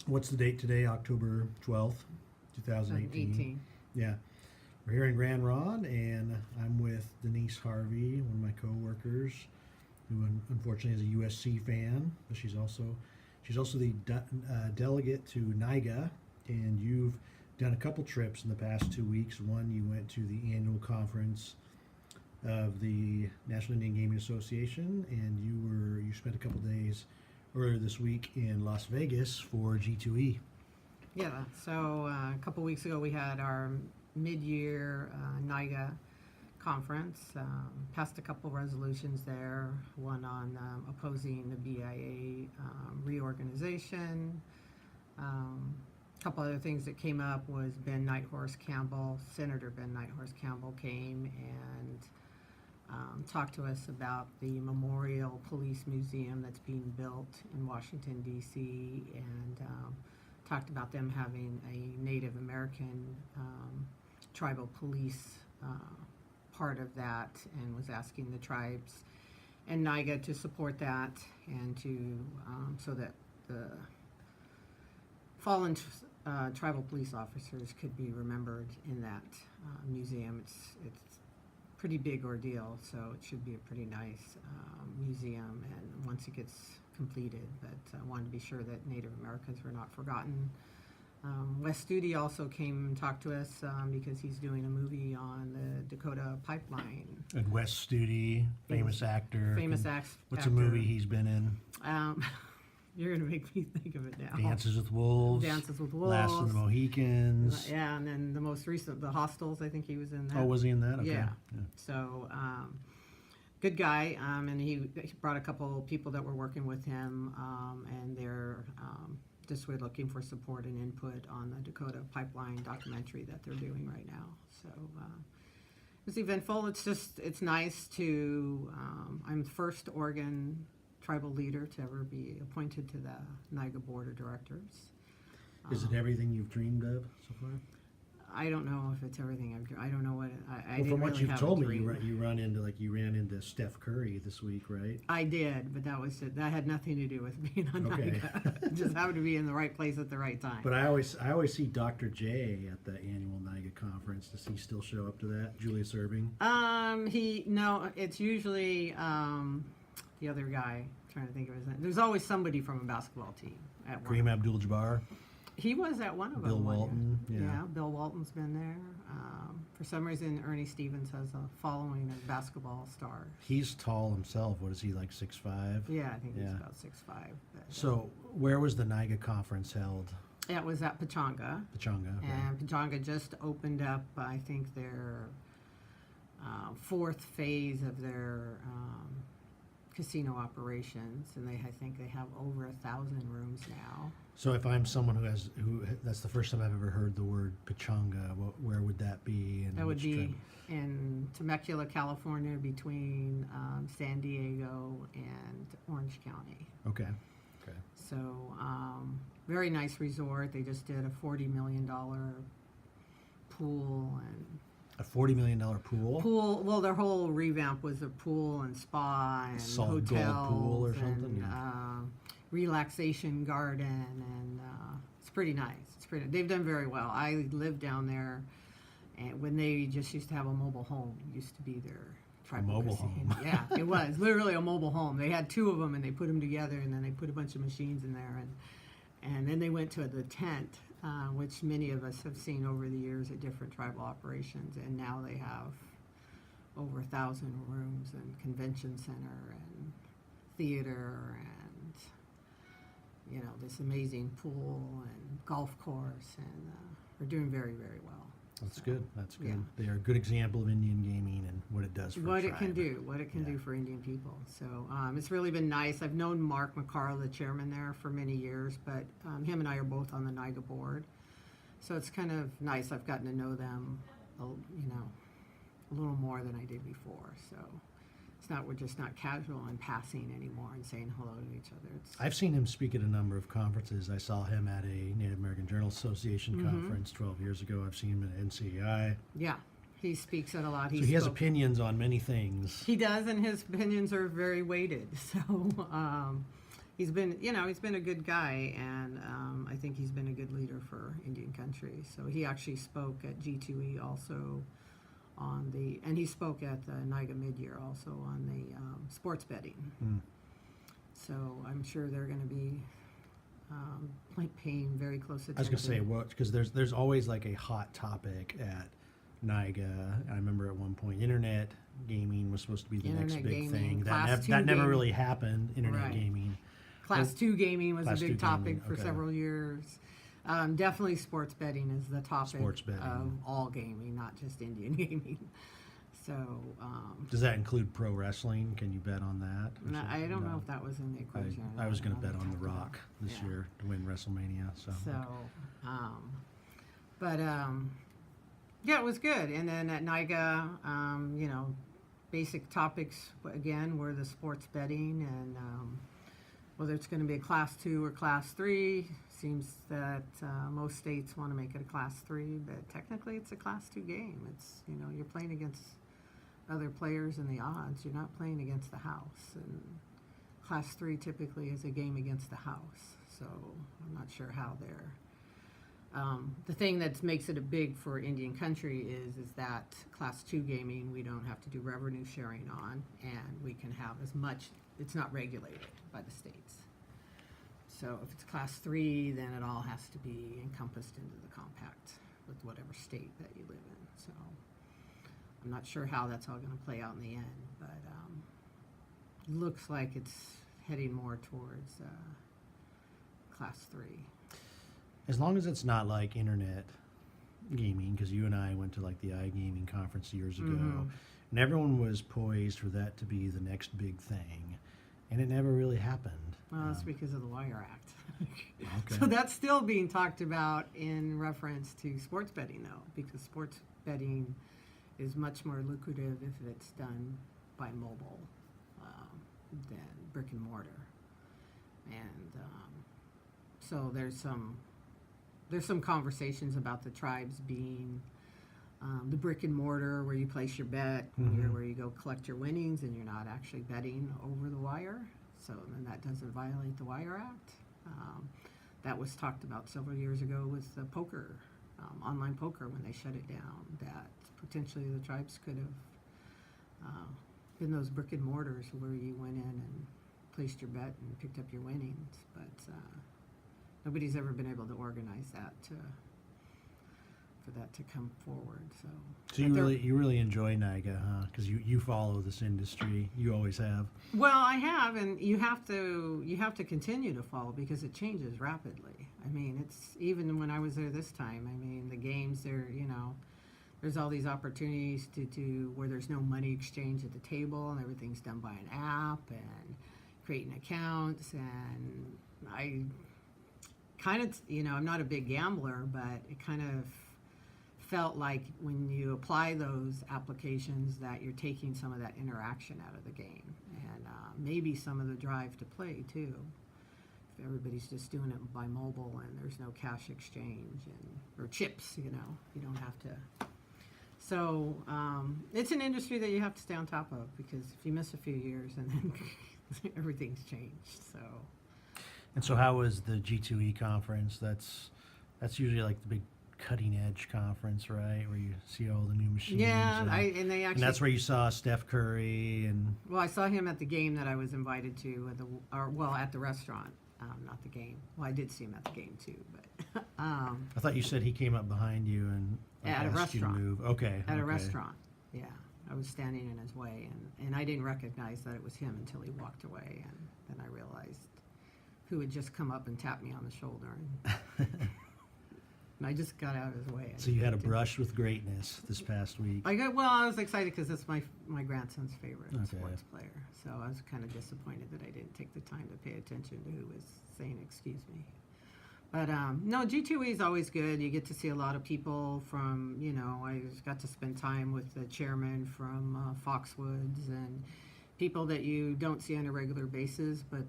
What's the date today? October 12th, 2018. 18. Yeah. We're here in Grand Ronde, and I'm with Denise Harvey, one of my co-workers, who unfortunately is a USC fan, but she's also the delegate to NIGA, and you've done a couple trips in the past 2 weeks. One, you went to the annual conference of the National Indian Gaming Association, and you spent a couple days earlier this week in Las Vegas for G2E. Yeah, so a couple weeks ago we had our mid-year NIGA conference, passed a couple resolutions there, one on opposing the BIA reorganization. A couple other things that came up was Senator Ben Nighthorse Campbell came and talked to us about the Memorial Police Museum that's being built in Washington, D.C., and talked about them having a Native American tribal police part of that, and was asking the tribes and NIGA to support that, and to so that the fallen tribal police officers could be remembered in that museum. It's pretty big ordeal, so it should be a pretty nice museum, and once it gets completed, but I wanted to be sure that Native Americans were not forgotten. Wes Studi also came and talked to us because he's doing a movie on the Dakota pipeline. And Wes Studi, famous actor. What's a movie he's been in? You're going to make me think of it now. Dances with Wolves. Last of the Mohicans. Yeah, and then the most recent, The Hostels, I think he was in that. Oh, was he in that? Okay. Yeah. So, good guy, and he brought a couple people that were working with him, and they're just we're looking for support and input on the Dakota pipeline documentary that they're doing right now. So it was eventful. It's nice to, I'm the first Oregon tribal leader to ever be appointed to the NIGA board of directors. Is it everything you've dreamed of so far? I don't know if it's everything I don't know what I Well, didn't from what really you've have told a me, dream. you ran into Steph Curry this week, right? I did, but that had nothing to do with being on Okay. NIGA. It just happened to be in the right place at the right time. But I always see Dr. J at the annual NIGA conference. Does he still show up to that? Julius Erving? It's usually the other guy. I'm trying to think of his name. There's always somebody from a basketball team at one. Kareem Abdul-Jabbar? He was at one of them. Bill Walton, yeah. Bill Walton's been there. For some reason, Ernie Stevens has a following of basketball stars. He's tall himself. What is he, like 6'5"? Yeah, I think he's about 6'5". So where was the NIGA conference held? It was at Pechanga. Pechanga. Okay. And Pechanga just opened up, I think, their fourth phase of their casino operations, and I think they have over 1,000 rooms now. So if I'm someone who that's the first time I've ever heard the word Pechanga, where would that be? And that would be in Temecula, California, between San Diego and Orange County. Okay. So very nice resort. They just did a $40 million pool and a $40 million pool? Well, their whole revamp was a pool and spa and solid hotels gold pool or something. And relaxation garden, and it's pretty nice. They've done very well. I lived down there, and when they just used to have a mobile home. It used to be their tribal mobile casino. home. Yeah, it was literally a mobile home. They had two of them, and they put them together, and then they put a bunch of machines in there, and then they went to the tent, which many of us have seen over the years at different tribal operations, and now they have over 1,000 rooms and convention center and theater and this amazing pool and golf course, and we're doing very, very well. That's good. Yeah. They are a good example of Indian gaming and what it does for what a it can tribe. do for Indian people. So it's really been nice. I've known Mark McCarl, the chairman there, for many years, but him and I are both on the NIGA board, so it's kind of nice. I've gotten to know them, a little more than I did before. So we're just not casual and passing anymore and saying hello to each other. I've seen him speak at a number of conferences. I saw him at a Native American Journal Association conference 12 years ago. I've seen him at NCAI. Yeah, he speaks at a lot. So he has opinions on many things. He does, and his opinions are very weighted. So he's been, he's been a good guy, and I think he's been a good leader for Indian country. So he actually spoke at G2E also and he spoke at the NIGA mid-year also on the sports betting. Mm. So I'm sure they're going to be paying very close attention. I was gonna say, what? Because there's always like a hot topic at NIGA. I remember at one point, internet gaming was supposed to be the next Internet big gaming, thing. Class 2 That never gaming. really happened. Internet Right. gaming. Class 2 gaming was a Class 2 big topic gaming, for okay. several years. Definitely sports betting is the topic Sports betting. of all gaming, not just Indian gaming. So Does that include pro wrestling? Can you bet on that? or no, I something? don't No. know if that was in the equation. I was going to don't bet know on The if they talked Rock about this it. year to win WrestleMania. Yeah, it was good. And then at NIGA, basic topics again were the sports betting and whether it's going to be a class 2 or class 3. Seems that most states want to make it a class 3, but technically it's a class 2 game. It's, you're playing against other players and the odds. You're not playing against the house. And class 3 typically is a game against the house. So I'm not sure how they're. The thing that makes it a big for Indian country is that class 2 gaming we don't have to do revenue sharing on, and we can have as much. It's not regulated by the states. So if it's class 3, then it all has to be encompassed into the compact with whatever state that you live in. So I'm not sure how that's all going to play out in the end, but looks like it's heading more towards class 3. As long as it's not like internet gaming, because you and I went to like the iGaming conference years ago, Mhm. and everyone was poised for that to be the next big thing, and it never really happened. Well, that's because of the Wire Act. Okay. So that's still being talked about in reference to sports betting, though, because sports betting is much more lucrative if it's done by mobile than brick and mortar. And so there's some conversations about the tribes being the brick and mortar where you place your bet, Mhm. where you go collect your winnings, and you're not actually betting over the wire. So then that doesn't violate the Wire Act. That was talked about several years ago with the poker, online poker, when they shut it down, that potentially the tribes could have been those brick and mortars where you went in and placed your bet and picked up your winnings. But nobody's ever been able to organize that for that to come forward. So You really enjoy NIGA, huh? Because you follow this industry. You always have. Well, I have, and you have to continue to follow because it changes rapidly. I mean, it's even when I was there this time. I mean, the games there, there's all these opportunities to where there's no money exchange at the table, and everything's done by an app and creating accounts. And I kind of, I'm not a big gambler, but it kind of felt like when you apply those applications that you're taking some of that interaction out of the game, and maybe some of the drive to play too. If everybody's just doing it by mobile and there's no cash exchange or chips, you don't have to. So it's an industry that you have to stay on top of, because if you miss a few years and then everything's changed. So. And so, how was the G2E conference? That's usually like the big cutting edge conference, right? Where you see all the new machines. Yeah, and they actually. And that's where you saw Steph Curry and. Well, I saw him at the game that I was invited to, at the restaurant, not the game. Well, I did see him at the game too, but. I thought you said he came up behind you and At a asked you to restaurant. move. Okay. At a okay. restaurant, yeah. I was standing in his way, and I didn't recognize that it was him until he walked away, and then I realized who had just come up and tapped me on the shoulder, and I just got out of his way. So you had a brush with greatness this past week. I was excited because it's my grandson's favorite sports player, so I was kind of disappointed that I didn't take the time to pay attention to who was saying "excuse me." But no, G2E is always good. You get to see a lot of people from, I got to spend time with the chairman from Foxwoods, and people that you don't see on a regular basis, but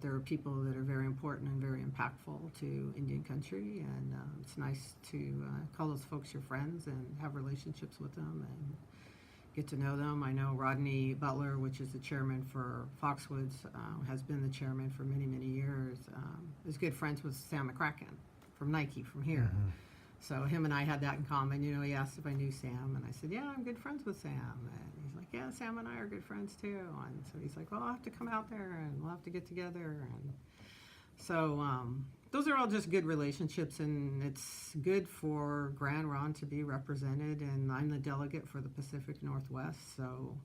there are people that are very important and very impactful to Indian country, and it's nice to call those folks your friends and have relationships with them and get to know them. I know Rodney Butler, which is the chairman for Foxwoods, has been the chairman for many, many years. Is good friends with Sam McCracken from Nike from here. Mhm. So him and I had that in common. You know, he asked if I knew Sam, and I said, yeah, I'm good friends with Sam. And he's like, yeah, Sam and I are good friends too. And so he's like, well, I'll have to come out there and we'll have to get together. And so those are all just good relationships, and it's good for Grand Ronde to be represented. And I'm the delegate for the Pacific Northwest, so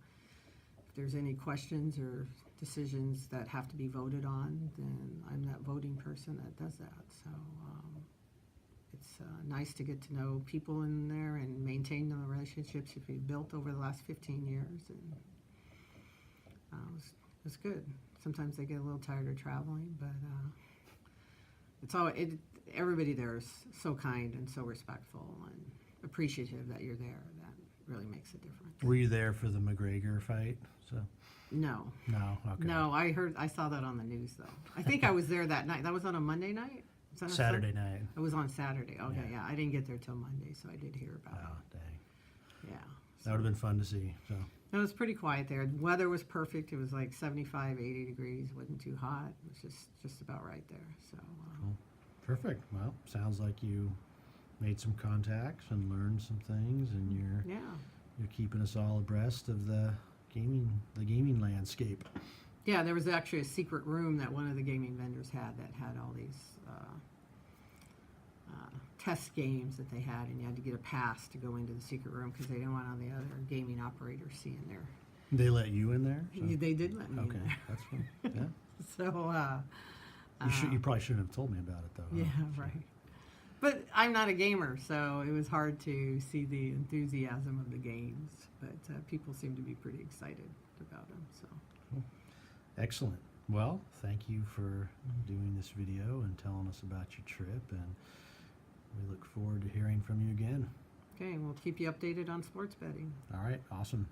if there's any questions or decisions that have to be voted on, then I'm that voting person that does that. So it's nice to get to know people in there and maintain the relationships that we've built over the last 15 years. And it's good. Sometimes I get a little tired of traveling, but it's all everybody there is so kind and so respectful and appreciative that you're there. That really makes a difference. Were you there for the McGregor fight? So No. okay. No, I saw that on the news though. I think I was there that night. That was on a Monday night? Was that on Saturday night. It was on Saturday. Okay, Yeah. I didn't get there till Monday, so I did hear about Oh, it. dang. Yeah. That would have been fun to see. So It was pretty quiet there. The weather was perfect. It was like 75, 80 degrees. It wasn't too hot. It was just about right there. So perfect. Well, sounds like you made some contacts and learned some things, and you're keeping us all abreast of the gaming landscape. Yeah, there was actually a secret room that one of the gaming vendors had that had all these test games that they had, and you had to get a pass to go into the secret room because they didn't want all the other gaming operators seeing there. They let you in there? So? They did let me in Okay, there. that's fine. Yeah. So, You probably shouldn't have told me about it, though. Huh? yeah, right. But I'm not a gamer, so it was hard to see the enthusiasm of the games. But people seem to be pretty excited about them. So, Excellent. Well, thank you for doing this video and telling us about your trip, and we look forward to hearing from you again. okay, we'll keep you updated on sports betting. All right, awesome.